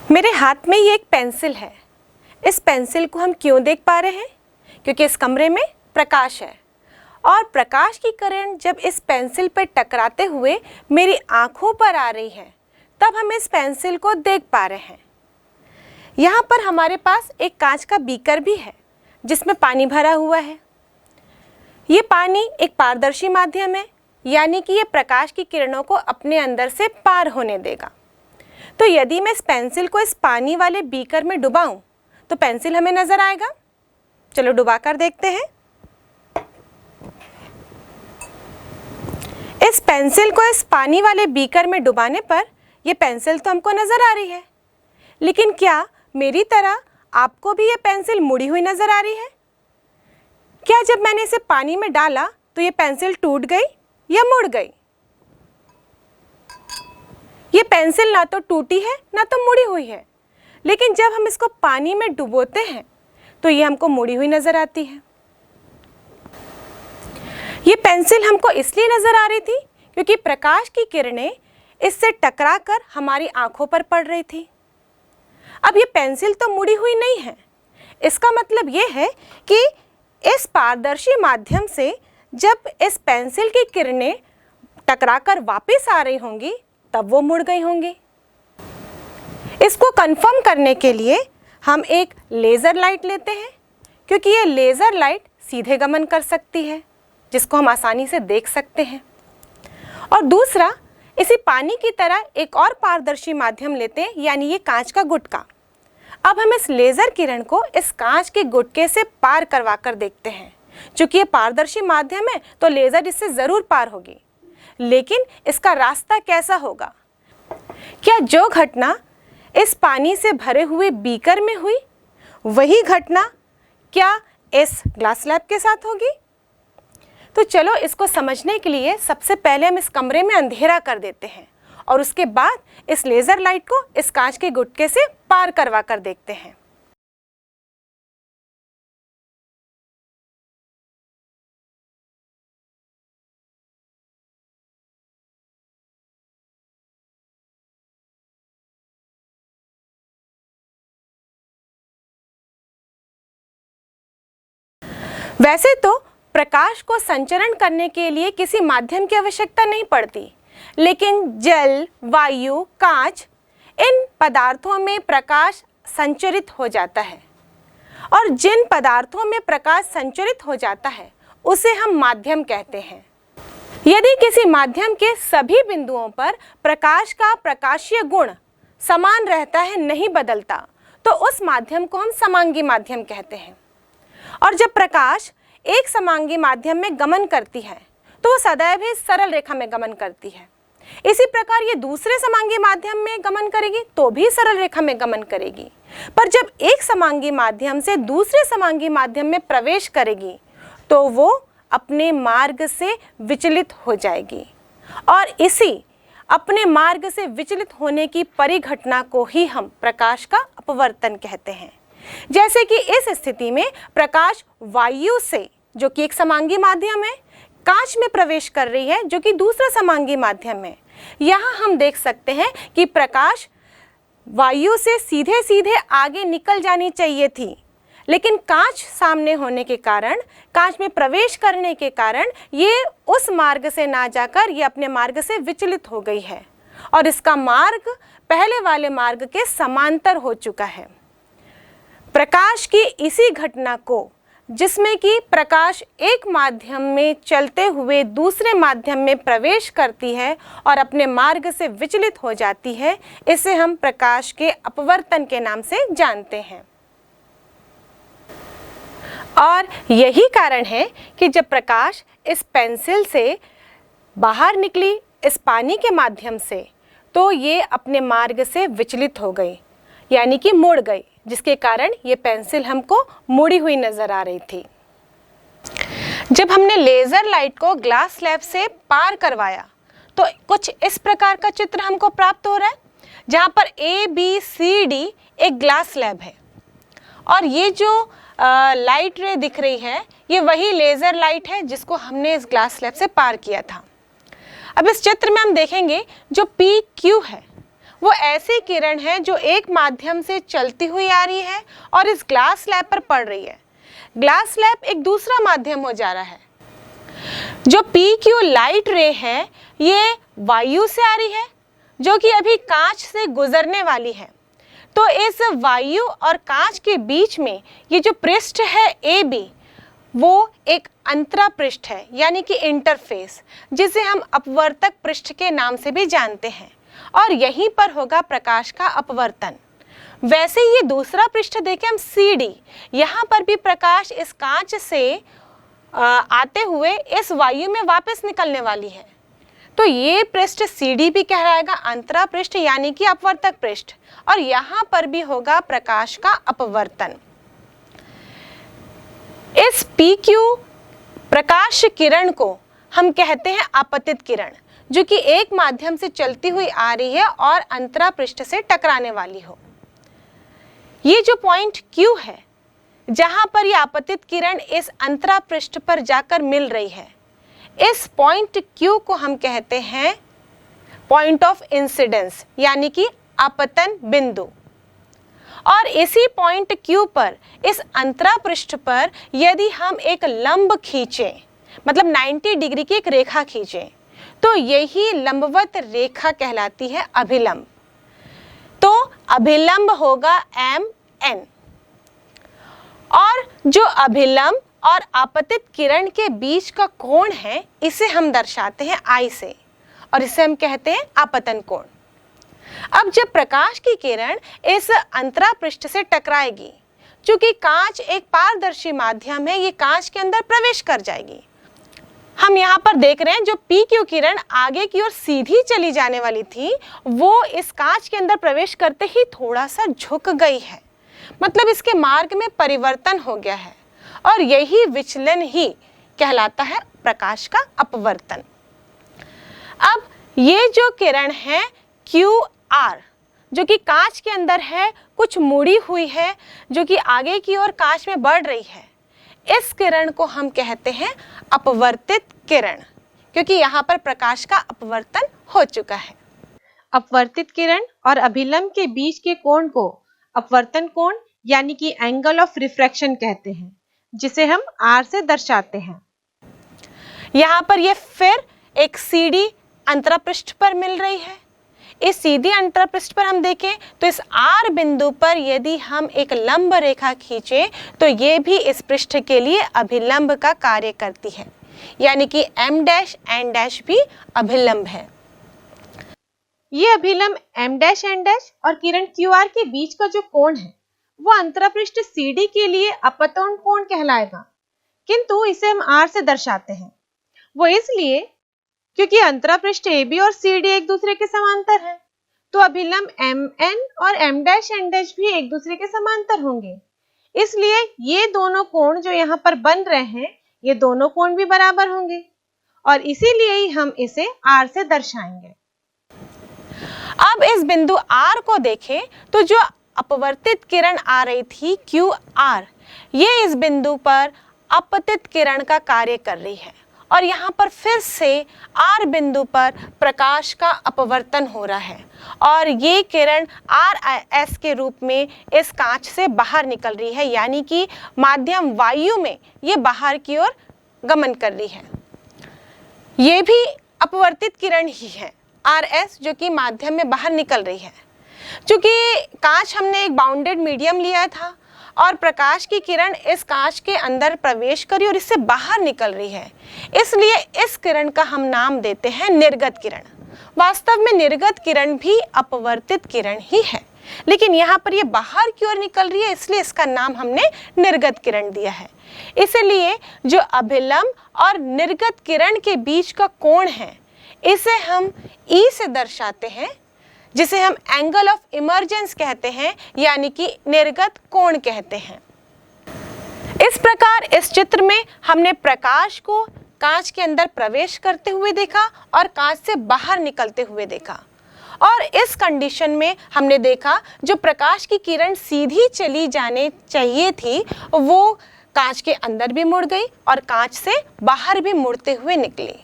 मेरे हाथ में ये एक पेंसिल है। इस पेंसिल को हम क्यों देख पा रहे हैं? क्योंकि इस कमरे में प्रकाश है और प्रकाश की किरण जब इस पेंसिल पर टकराते हुए मेरी आंखों पर आ रही है तब हम इस पेंसिल को देख पा रहे हैं। यहाँ पर हमारे पास एक कांच का बीकर भी है जिसमें पानी भरा हुआ है। ये पानी एक पारदर्शी माध्यम है, यानी कि ये प्रकाश की किरणों को अपने अंदर से पार होने देगा। तो यदि मैं इस पेंसिल को इस पानी वाले बीकर में डुबाऊं तो पेंसिल हमें नजर आएगा। चलो डुबा कर देखते हैं। इस पेंसिल को इस पानी वाले बीकर में डुबाने पर यह पेंसिल तो हमको नजर आ रही है, लेकिन क्या मेरी तरह आपको भी यह पेंसिल मुड़ी हुई नजर आ रही है? क्या जब मैंने इसे पानी में डाला तो यह पेंसिल टूट गई या मुड़ गई? ये पेंसिल ना तो टूटी है ना तो मुड़ी हुई है, लेकिन जब हम इसको पानी में डुबोते हैं तो ये हमको मुड़ी हुई नजर आती है। ये पेंसिल हमको इसलिए नजर आ रही थी क्योंकि प्रकाश की किरणें इससे टकराकर हमारी आंखों पर पड़ रही थी। अब ये पेंसिल तो मुड़ी हुई नहीं है। इसका मतलब ये है कि इस पारदर्शी माध्यम से जब इस पेंसिल की किरणें टकराकर वापस आ रही होंगी तब वो मुड़ गई होंगी। इसको कंफर्म करने के लिए हम एक लेज़र लाइट लेते हैं, क्योंकि ये लेज़र लाइट सीधे गमन कर सकती है जिसको हम आसानी से देख सकते हैं। और दूसरा, इसी पानी की तरह एक और पारदर्शी माध्यम लेते हैं, यानी ये कांच का गुटका। अब हम इस लेज़र किरण को इस कांच के गुटके से पार करवा कर देखते हैं। चूँकि ये पारदर्शी माध्यम है तो लेज़र इससे ज़रूर पार होगी, लेकिन इसका रास्ता कैसा होगा? क्या जो घटना इस पानी से भरे हुए बीकर में हुई वही घटना क्या इस ग्लास स्लैब के साथ होगी? तो चलो इसको समझने के लिए सबसे पहले हम इस कमरे में अंधेरा कर देते हैं और उसके बाद इस लेज़र लाइट को इस कांच के गुटके से पार करवा कर देखते हैं। वैसे तो प्रकाश को संचरण करने के लिए किसी माध्यम की आवश्यकता नहीं पड़ती, लेकिन जल, वायु, कांच, इन पदार्थों में प्रकाश संचरित हो जाता है और जिन पदार्थों में प्रकाश संचरित हो जाता है उसे हम माध्यम कहते हैं। यदि किसी माध्यम के सभी बिंदुओं पर प्रकाश का प्रकाशीय गुण समान रहता है, नहीं बदलता, तो उस माध्यम को हम समांगी माध्यम कहते हैं। और जब प्रकाश एक समांगी माध्यम में गमन करती है तो वो सदैव ही सरल रेखा में गमन करती है। इसी प्रकार ये दूसरे समांगी माध्यम में गमन करेगी तो भी सरल रेखा में गमन करेगी। पर जब एक समांगी माध्यम से दूसरे समांगी माध्यम में प्रवेश करेगी तो वो अपने मार्ग से विचलित हो जाएगी और इसी अपने मार्ग से विचलित होने की परिघटना को ही हम प्रकाश का अपवर्तन कहते हैं। जैसे कि इस स्थिति में प्रकाश वायु से, जो कि एक समांगी माध्यम है, कांच में प्रवेश कर रही है जो कि दूसरा समांगी माध्यम है। यहाँ हम देख सकते हैं कि प्रकाश वायु से सीधे सीधे आगे निकल जानी चाहिए थी, लेकिन कांच सामने होने के कारण, कांच में प्रवेश करने के कारण ये उस मार्ग से ना जाकर ये अपने मार्ग से विचलित हो गई है और इसका मार्ग पहले वाले मार्ग के समांतर हो चुका है। प्रकाश की इसी घटना को, जिसमें कि प्रकाश एक माध्यम में चलते हुए दूसरे माध्यम में प्रवेश करती है और अपने मार्ग से विचलित हो जाती है, इसे हम प्रकाश के अपवर्तन के नाम से जानते हैं। और यही कारण है कि जब प्रकाश इस पेंसिल से बाहर निकली इस पानी के माध्यम से तो ये अपने मार्ग से विचलित हो गई, यानी कि मुड़ गई, जिसके कारण ये पेंसिल हमको मुड़ी हुई नजर आ रही थी। जब हमने लेज़र लाइट को ग्लास स्लैब से पार करवाया तो कुछ इस प्रकार का चित्र हमको प्राप्त हो रहा है, जहाँ पर ABCD एक ग्लास स्लैब है और ये जो लाइट रे दिख रही है ये वही लेज़र लाइट है जिसको हमने इस ग्लास स्लैब से पार किया था। अब इस चित्र में हम देखेंगे जो PQ है वो ऐसी किरण है जो एक माध्यम से चलती हुई आ रही है और इस ग्लास स्लैब पर पड़ रही है। ग्लास स्लैब एक दूसरा माध्यम हो जा रहा है। जो PQ लाइट रे है ये वायु से आ रही है जो कि अभी कांच से गुजरने वाली है। तो इस वायु और कांच के बीच में ये जो पृष्ठ है AB वो एक अंतरा पृष्ठ है, यानी कि इंटरफेस, जिसे हम अपवर्तक पृष्ठ के नाम से भी जानते हैं, और यहीं पर होगा प्रकाश का अपवर्तन। वैसे ये दूसरा पृष्ठ देखें हम CD, यहाँ पर भी प्रकाश इस कांच से आते हुए इस वायु में वापस निकलने वाली है। तो ये पृष्ठ CD भी कहलाएगा अंतरा पृष्ठ, यानी कि अपवर्तक पृष्ठ, और यहाँ पर भी होगा प्रकाश का अपवर्तन। इस PQ प्रकाश किरण को हम कहते हैं आपतित किरण, जो कि एक माध्यम से चलती हुई आ रही है और अंतरा पृष्ठ से टकराने वाली हो। ये जो पॉइंट Q है जहां पर ये आपतित किरण इस अंतरा पृष्ठ पर जाकर मिल रही है, इस पॉइंट Q को हम कहते हैं पॉइंट ऑफ इंसिडेंस, यानी कि आपतन बिंदु। और इसी पॉइंट Q पर इस अंतरा पृष्ठ पर यदि हम एक लंब खींचें, मतलब 90 डिग्री की एक रेखा खींचें, तो यही लंबवत रेखा कहलाती है अभिलंब। तो अभिलंब होगा MN। और जो अभिलंब और आपतित किरण के बीच का कोण है इसे हम दर्शाते हैं I से, और इसे हम कहते हैं आपतन कोण। अब जब प्रकाश की किरण इस अंतरा पृष्ठ से टकराएगी, चूंकि कांच एक पारदर्शी माध्यम है, ये कांच के अंदर प्रवेश कर जाएगी। हम यहाँ पर देख रहे हैं जो PQ किरण आगे की ओर सीधी चली जाने वाली थी, वो इस कांच के अंदर प्रवेश करते ही थोड़ा सा झुक गई है, मतलब इसके मार्ग में परिवर्तन हो गया है, और यही विचलन ही कहलाता है प्रकाश का अपवर्तन। अब ये जो किरण है QR, जो कि कांच के अंदर है, कुछ मुड़ी हुई है, जो कि आगे की ओर कांच में बढ़ रही है, इस किरण को हम कहते हैं अपवर्तित किरण, क्योंकि यहाँ पर प्रकाश का अपवर्तन हो चुका है। अपवर्तित किरण और अभिलंब के बीच के कोण को अपवर्तन कोण यानी कि एंगल ऑफ रिफ्रैक्शन कहते हैं, जिसे हम R से दर्शाते हैं। यहाँ पर ये फिर एक CD अंतरा पृष्ठ पर मिल रही है। इस सीधी अंतरा पृष्ठ पर हम देखें तो इस R बिंदु पर यदि हम एक लंब रेखा खींचें तो ये भी इस पृष्ठ के लिए अभिलंब का कार्य करती है, यानी कि M' भी अभिलंब है। ये अभिलंब M' और किरण QR के बीच का जो कोण है वो अंतरा पृष्ठ CD के लिए अपतन कोण कहलाएगा, किंतु इसे हम R से दर्शाते हैं। वो इसलिए क्योंकि अंतरा पृष्ठ AB और CD एक दूसरे के समांतर है, तो अभिलंब MN और M' भी एक दूसरे के समांतर होंगे। इसलिए ये दोनों कोण जो यहाँ पर बन रहे हैं, ये दोनों कोण भी बराबर होंगे, और इसीलिए ही हम इसे R से दर्शाएंगे। अब इस बिंदु R को देखें तो जो अपवर्तित किरण आ रही थी QR, ये इस बिंदु पर अपतित किरण का कार्य कर रही है, और यहाँ पर फिर से R बिंदु पर प्रकाश का अपवर्तन हो रहा है, और ये किरण RS के रूप में इस कांच से बाहर निकल रही है, यानी कि माध्यम वायु में ये बाहर की ओर गमन कर रही है। ये भी अपवर्तित किरण ही है RS, जो कि माध्यम में बाहर निकल रही है। चूंकि कांच हमने एक बाउंडेड मीडियम लिया था और प्रकाश की किरण इस कांच के अंदर प्रवेश करी और इससे बाहर निकल रही है, इसलिए इस किरण का हम नाम देते हैं निर्गत किरण। वास्तव में निर्गत किरण भी अपवर्तित किरण ही है, लेकिन यहाँ पर ये बाहर की ओर निकल रही है, इसलिए इसका नाम हमने निर्गत किरण दिया है। इसलिए जो अभिलंब और निर्गत किरण के बीच का कोण है इसे हम E से दर्शाते हैं, जिसे हम एंगल ऑफ इमर्जेंस कहते हैं, यानी कि निर्गत कोण कहते हैं। इस प्रकार इस चित्र में हमने प्रकाश को कांच के अंदर प्रवेश करते हुए देखा और कांच से बाहर निकलते हुए देखा, और इस कंडीशन में हमने देखा जो प्रकाश की किरण सीधी चली जाने चाहिए थी वो कांच के अंदर भी मुड़ गई और कांच से बाहर भी मुड़ते हुए निकली।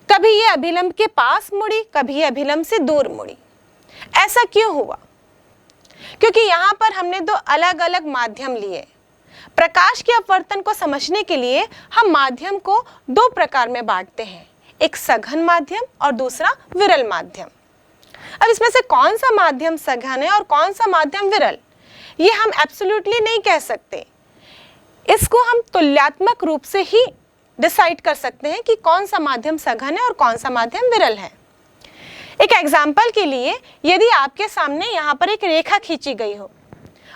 कभी ये अभिलंब के पास मुड़ी, कभी ये अभिलंब से दूर मुड़ी। ऐसा क्यों हुआ? क्योंकि यहाँ पर हमने दो अलग अलग माध्यम लिए। प्रकाश के अपवर्तन को समझने के लिए हम माध्यम को दो प्रकार में बांटते हैं, एक सघन माध्यम और दूसरा विरल माध्यम। अब इसमें से कौन सा माध्यम सघन है और कौन सा माध्यम विरल, ये हम एब्सोल्युटली नहीं कह सकते। इसको हम तुलनात्मक रूप से ही डिसाइड कर सकते हैं कि कौन सा माध्यम सघन है और कौन सा माध्यम विरल है। एक एग्जाम्पल के लिए, यदि आपके सामने यहाँ पर एक रेखा खींची गई हो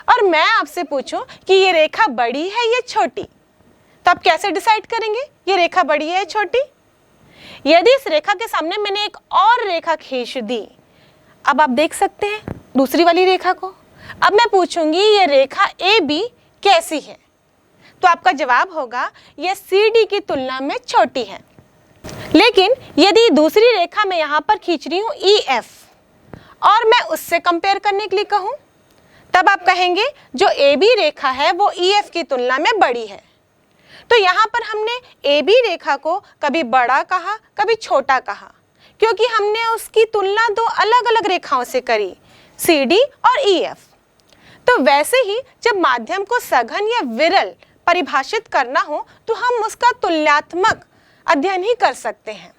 और मैं आपसे पूछूं कि ये रेखा बड़ी है या छोटी, तो आप कैसे डिसाइड करेंगे ये रेखा बड़ी है या छोटी? यदि इस रेखा के सामने मैंने एक और रेखा खींच दी, अब आप देख सकते हैं दूसरी वाली रेखा को, अब मैं पूछूंगी ये रेखा AB कैसी है, तो आपका जवाब होगा ये CD की तुलना में छोटी है। लेकिन यदि दूसरी रेखा मैं यहाँ पर खींच रही हूँ EF और मैं उससे कंपेयर करने के लिए कहूँ, तब आप कहेंगे जो AB रेखा है वो EF की तुलना में बड़ी है। तो यहाँ पर हमने AB रेखा को कभी बड़ा कहा, कभी छोटा कहा, क्योंकि हमने उसकी तुलना दो अलग अलग रेखाओं से करी, CD और EF। तो वैसे ही जब माध्यम को सघन या विरल परिभाषित करना हो तो हम उसका तुलनात्मक अध्ययन ही कर सकते हैं।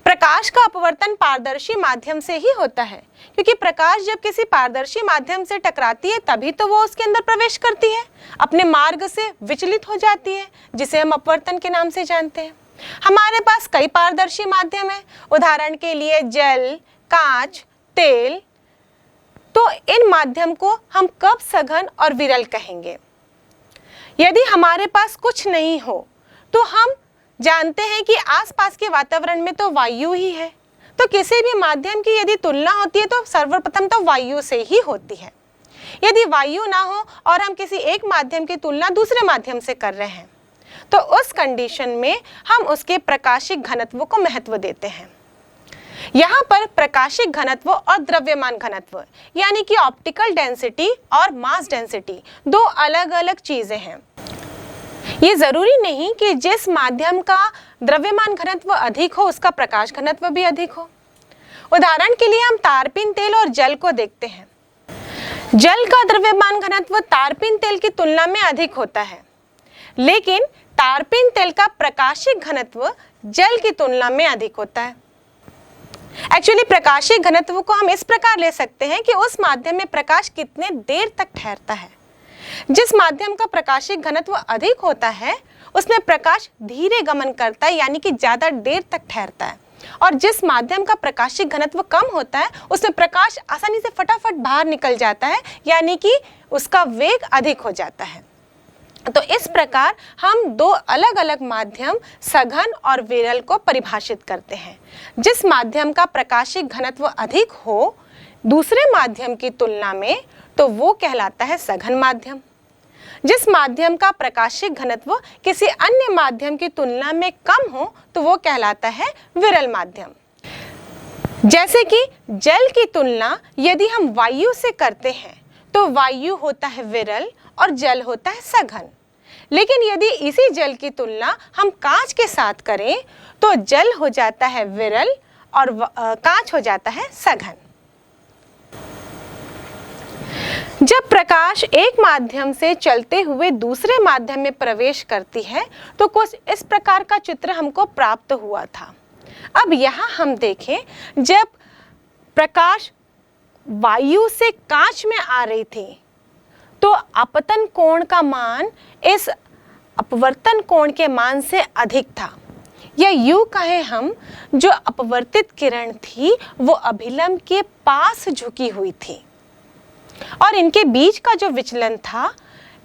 प्रकाश का अपवर्तन पारदर्शी माध्यम से ही होता है, क्योंकि प्रकाश जब किसी पारदर्शी माध्यम से टकराती है तभी तो वो उसके अंदर प्रवेश करती है, अपने मार्ग से विचलित हो जाती है, जिसे हम अपवर्तन के नाम से जानते हैं। हमारे पास कई पारदर्शी माध्यम है, उदाहरण के लिए जल, कांच, तेल। तो इन माध्यम को हम कब सघन और विरल कहेंगे? यदि हमारे पास कुछ नहीं हो तो हम जानते हैं कि आसपास के वातावरण में तो वायु ही है, तो किसी भी माध्यम की यदि तुलना होती है तो सर्वप्रथम तो वायु से ही होती है। यदि वायु ना हो और हम किसी एक माध्यम की तुलना दूसरे माध्यम से कर रहे हैं तो उस कंडीशन में हम उसके प्रकाशिक घनत्व को महत्व देते हैं। यहाँ पर प्रकाशिक घनत्व और द्रव्यमान घनत्व यानी कि ऑप्टिकल डेंसिटी और मास डेंसिटी दो अलग अलग चीजें हैं। ये जरूरी नहीं कि जिस माध्यम का द्रव्यमान घनत्व अधिक हो उसका प्रकाश घनत्व भी अधिक हो। उदाहरण के लिए हम तारपीन तेल और जल को देखते हैं। जल का द्रव्यमान घनत्व तारपीन तेल की तुलना में अधिक होता है, लेकिन तारपीन तेल का प्रकाशिक घनत्व जल की तुलना में अधिक होता है। एक्चुअली प्रकाशिक घनत्व को हम इस प्रकार ले सकते हैं कि उस माध्यम में प्रकाश कितने देर तक ठहरता है। जिस माध्यम का प्रकाशिक घनत्व अधिक होता है उसमें प्रकाश धीरे गमन करता है, यानी कि ज्यादा देर तक ठहरता है, और जिस माध्यम का प्रकाशिक घनत्व कम होता है उसमें प्रकाश आसानी से फटाफट बाहर निकल जाता है, यानी कि उसका वेग अधिक हो जाता है। तो इस प्रकार हम दो अलग अलग माध्यम सघन और विरल को परिभाषित करते हैं। जिस माध्यम का प्रकाशिक घनत्व अधिक हो दूसरे माध्यम की तुलना में तो वो कहलाता है सघन माध्यम। जिस माध्यम का प्रकाशिक घनत्व किसी अन्य माध्यम की तुलना में कम हो तो वो कहलाता है विरल माध्यम। जैसे कि जल की तुलना यदि हम वायु से करते हैं तो वायु होता है विरल और जल होता है सघन, लेकिन यदि इसी जल की तुलना हम कांच के साथ करें तो जल हो जाता है विरल और कांच हो जाता है सघन। जब प्रकाश एक माध्यम से चलते हुए दूसरे माध्यम में प्रवेश करती है तो कुछ इस प्रकार का चित्र हमको प्राप्त हुआ था। अब यहाँ हम देखें, जब प्रकाश वायु से कांच में आ रही थी तो अपतन कोण का मान इस अपवर्तन कोण के मान से अधिक था, या यूं कहें हम जो अपवर्तित किरण थी वो अभिलंब के पास झुकी हुई थी, और इनके बीच का जो विचलन था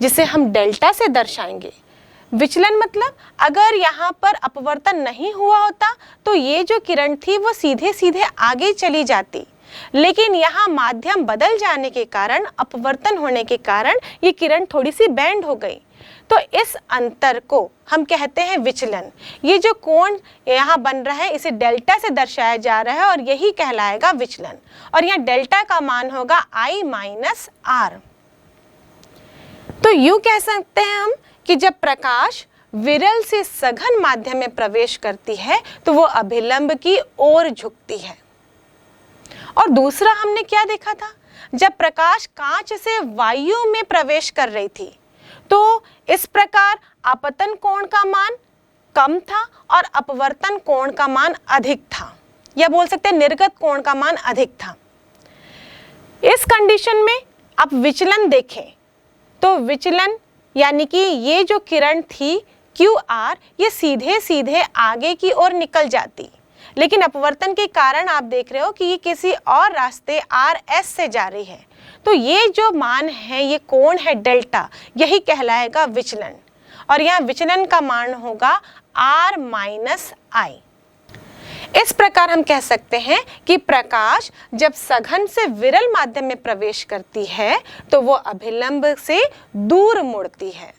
जिसे हम डेल्टा से दर्शाएंगे। विचलन मतलब अगर यहाँ पर अपवर्तन नहीं हुआ होता तो ये जो किरण थी वो सीधे सीधे आगे चली जाती, लेकिन यहाँ माध्यम बदल जाने के कारण, अपवर्तन होने के कारण ये किरण थोड़ी सी बेंड हो गई, तो इस अंतर को हम कहते हैं विचलन। ये जो कोण यहाँ बन रहा है इसे डेल्टा से दर्शाया जा रहा है और यही कहलाएगा विचलन, और यहाँ डेल्टा का मान होगा I माइनस R। तो यूं कह सकते हैं हम कि जब प्रकाश विरल से सघन माध्यम में प्रवेश करती है तो वो अभिलंब की ओर झुकती है, और दूसरा हमने क्या देखा था, जब प्रकाश कांच से वायु में प्रवेश कर रही थी तो इस प्रकार आपतन कोण का मान कम था और अपवर्तन कोण का मान अधिक था, या बोल सकते हैं निर्गत कोण का मान अधिक था। इस कंडीशन में आप विचलन देखें तो विचलन यानी कि ये जो किरण थी QR, ये सीधे सीधे आगे की ओर निकल जाती, लेकिन अपवर्तन के कारण आप देख रहे हो कि ये किसी और रास्ते RS से जा रही है। तो ये जो मान है, ये कोण है डेल्टा, यही कहलाएगा विचलन, और यहाँ विचलन का मान होगा R-I। इस प्रकार हम कह सकते हैं कि प्रकाश जब सघन से विरल माध्यम में प्रवेश करती है तो वो अभिलंब से दूर मुड़ती है।